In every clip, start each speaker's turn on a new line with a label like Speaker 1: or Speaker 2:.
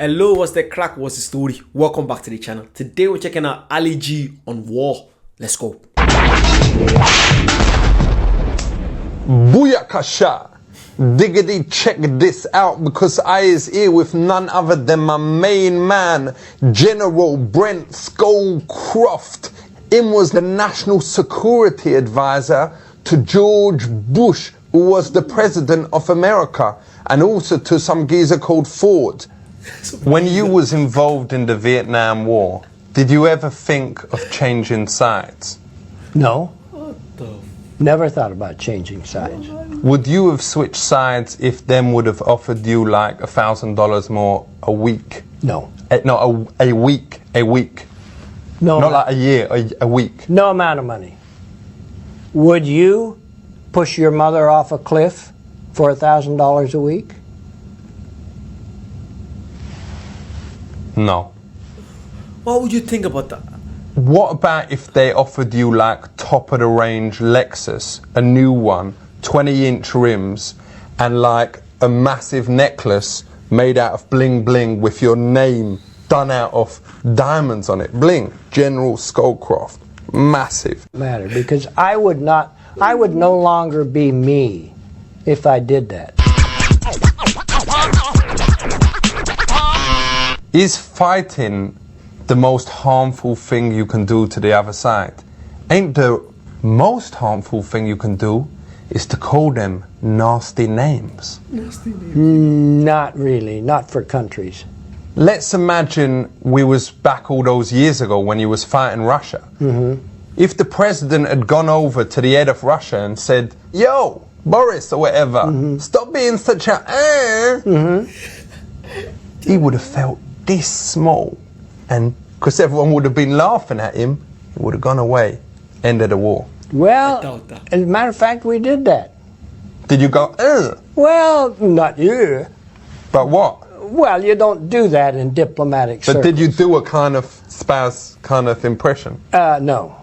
Speaker 1: Hello, what's the crack? What's the story? Welcome back to the channel. Today we're checking out Ali G on War. Let's go.
Speaker 2: Booyakasha! Diggity, check this out, because I is here with none other than my main man, General Brent Scowcroft. Him was the national security advisor to George Bush, who was the president of America, and also to some geezer called Ford. When you was involved in the Vietnam War, did you ever think of changing sides?
Speaker 3: No. Never thought about changing sides.
Speaker 2: Would you have switched sides if them would have offered you like $1,000 more a week?
Speaker 3: No.
Speaker 2: No, a week.
Speaker 3: No.
Speaker 2: Not like a year, a week.
Speaker 3: No amount of money. Would you push your mother off a cliff for $1,000 a week?
Speaker 2: No.
Speaker 1: What would you think about that?
Speaker 2: What about if they offered you like top of the range Lexus, a new one, 20-inch rims, and like a massive necklace made out of bling bling with your name done out of diamonds on it? Bling, General Scowcroft. Massive.
Speaker 3: Matter, because I would no longer be me if I did that.
Speaker 2: Is fighting the most harmful thing you can do to the other side? Ain't the most harmful thing you can do is to call them nasty names?
Speaker 3: Not really, not for countries.
Speaker 2: Let's imagine we was back all those years ago when you was fighting Russia.
Speaker 3: Mm-hmm.
Speaker 2: If the president had gone over to the head of Russia and said, "Yo, Boris," or whatever, "Stop being such a he would have felt this small, and because everyone would have been laughing at him, he would have gone away. End of the war.
Speaker 3: Well, as a matter of fact, we did that.
Speaker 2: Did you go, ugh?
Speaker 3: Well, not you.
Speaker 2: But what?
Speaker 3: Well, you don't do that in diplomatic circles.
Speaker 2: But did you do a kind of spouse kind of impression?
Speaker 3: No.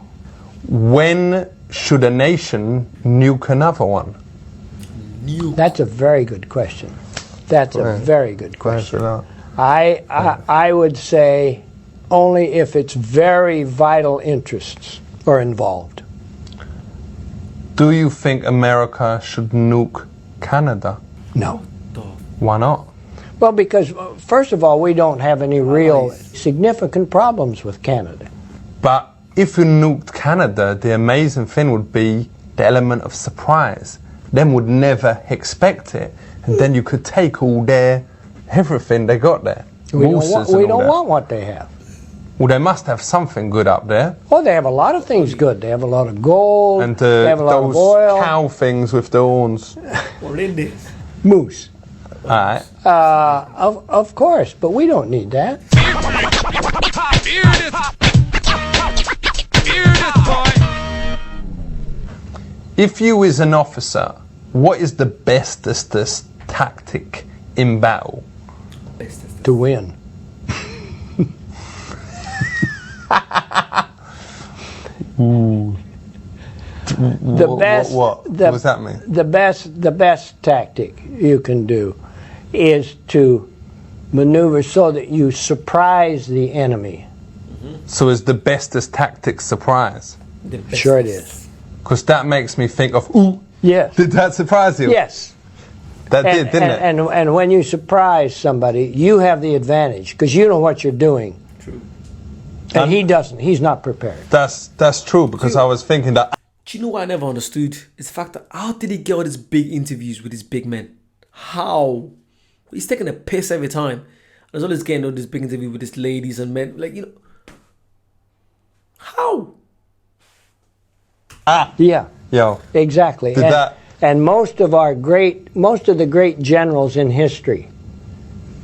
Speaker 2: When should a nation nuke another one?
Speaker 3: That's a very good question. That's a very good question.
Speaker 2: Thanks
Speaker 3: I would say only if it's very vital interests are involved.
Speaker 2: Do you think America should nuke Canada?
Speaker 3: No.
Speaker 2: Why not?
Speaker 3: Well, because first of all, we don't have any real significant problems with Canada.
Speaker 2: But if you nuked Canada, the amazing thing would be the element of surprise. Them would never expect it. And then you could take all their everything they got there.
Speaker 3: We don't want what they have.
Speaker 2: Well, they must have something good up there.
Speaker 3: Oh, they have a lot of things good. They have a lot of gold.
Speaker 2: And
Speaker 3: they have a lot of oil.
Speaker 2: those cow things with the horns.
Speaker 3: Moose.
Speaker 2: All right.
Speaker 3: Of course, but we don't need that.
Speaker 2: If you is an officer, what is the bestest tactic in battle?
Speaker 3: To win.
Speaker 2: What does that mean?
Speaker 3: The best tactic you can do is to maneuver so that you surprise the enemy.
Speaker 2: So is the bestest tactic surprise?
Speaker 3: Sure it is.
Speaker 2: Because that makes me think of, ooh,
Speaker 3: yes.
Speaker 2: Did that surprise you?
Speaker 3: Yes.
Speaker 2: That did, didn't it?
Speaker 3: And when you surprise somebody, you have the advantage because you know what you're doing.
Speaker 1: True.
Speaker 3: And he doesn't. He's not prepared.
Speaker 2: That's true, because I was thinking that.
Speaker 1: Do you know what I never understood? It's the fact that how did he get all these big interviews with these big men? How? He's taking a piss every time. There's always getting all these big interviews with these ladies and men. Like, you know. How?
Speaker 3: Yeah.
Speaker 2: Yo.
Speaker 3: Exactly. And most of the great generals in history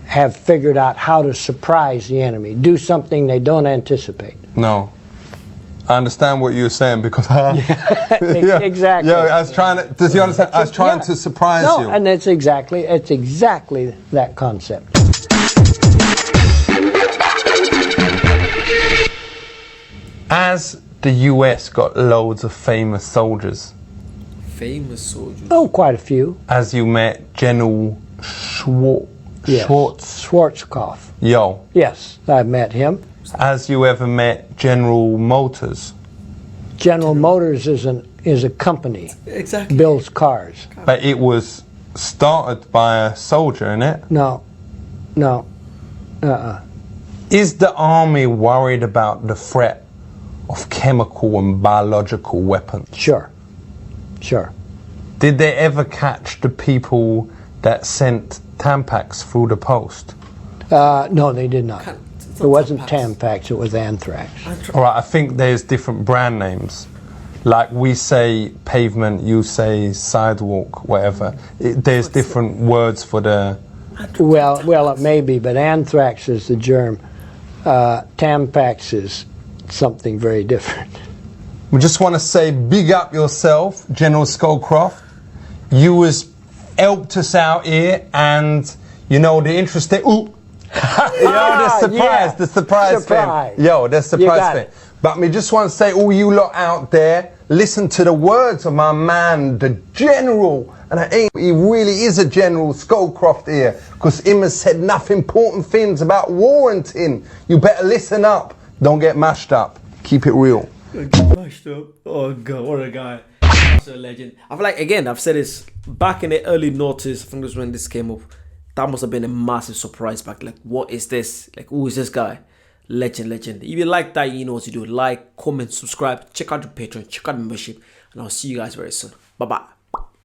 Speaker 3: have figured out how to surprise the enemy, do something they don't anticipate.
Speaker 2: No. I understand what you're saying, because
Speaker 3: Exactly.
Speaker 2: Yeah, I was trying to. Does you understand? I was trying to surprise you.
Speaker 3: No, and it's exactly that concept.
Speaker 2: As the US got loads of famous soldiers.
Speaker 1: Famous soldiers?
Speaker 3: Oh, quite a few.
Speaker 2: As you met General
Speaker 3: Schwarzkopf.
Speaker 2: Yo,
Speaker 3: Yes, I've met him.
Speaker 2: has you ever met General Motors?
Speaker 3: General Motors is a company,
Speaker 1: Exactly.
Speaker 3: builds cars.
Speaker 2: But it was started by a soldier, innit?
Speaker 3: No.
Speaker 2: Is the army worried about the threat of chemical and biological weapons?
Speaker 3: Sure.
Speaker 2: Did they ever catch the people that sent Tampax through the post?
Speaker 3: No, they did not.
Speaker 1: It's
Speaker 3: It
Speaker 1: not
Speaker 3: wasn't
Speaker 1: Tampax.
Speaker 3: Tampax, it was anthrax.
Speaker 2: All right, I think there's different brand names. Like we say pavement, you say sidewalk, whatever. There's different words for the...
Speaker 3: Well, it may be, but anthrax is the germ. Tampax is something very different.
Speaker 2: We just want to say big up yourself, General Scholecroft. You was helped us out here, and you know the interesting... Ooh! the surprise
Speaker 3: Surprise.
Speaker 2: thing. Yo, the
Speaker 3: You
Speaker 2: surprise
Speaker 3: got
Speaker 2: thing.
Speaker 3: it.
Speaker 2: But me just want to say, all you lot out there, listen to the words of my man, the General. And he really is a General, Scholecroft here, because him has said enough important things about warranting. You better listen up. Don't get mashed up. Keep it real.
Speaker 1: Mashed up. Oh god, what a guy. That's a legend. I feel like, again, I've said this back in the early noughties. I think it was when this came up. That must have been a massive surprise back. Like, what is this? Like, who is this guy? Legend. If you like that, you know what to do. Like, comment, subscribe, check out the Patreon, check out the membership, and I'll see you guys very soon. Bye bye.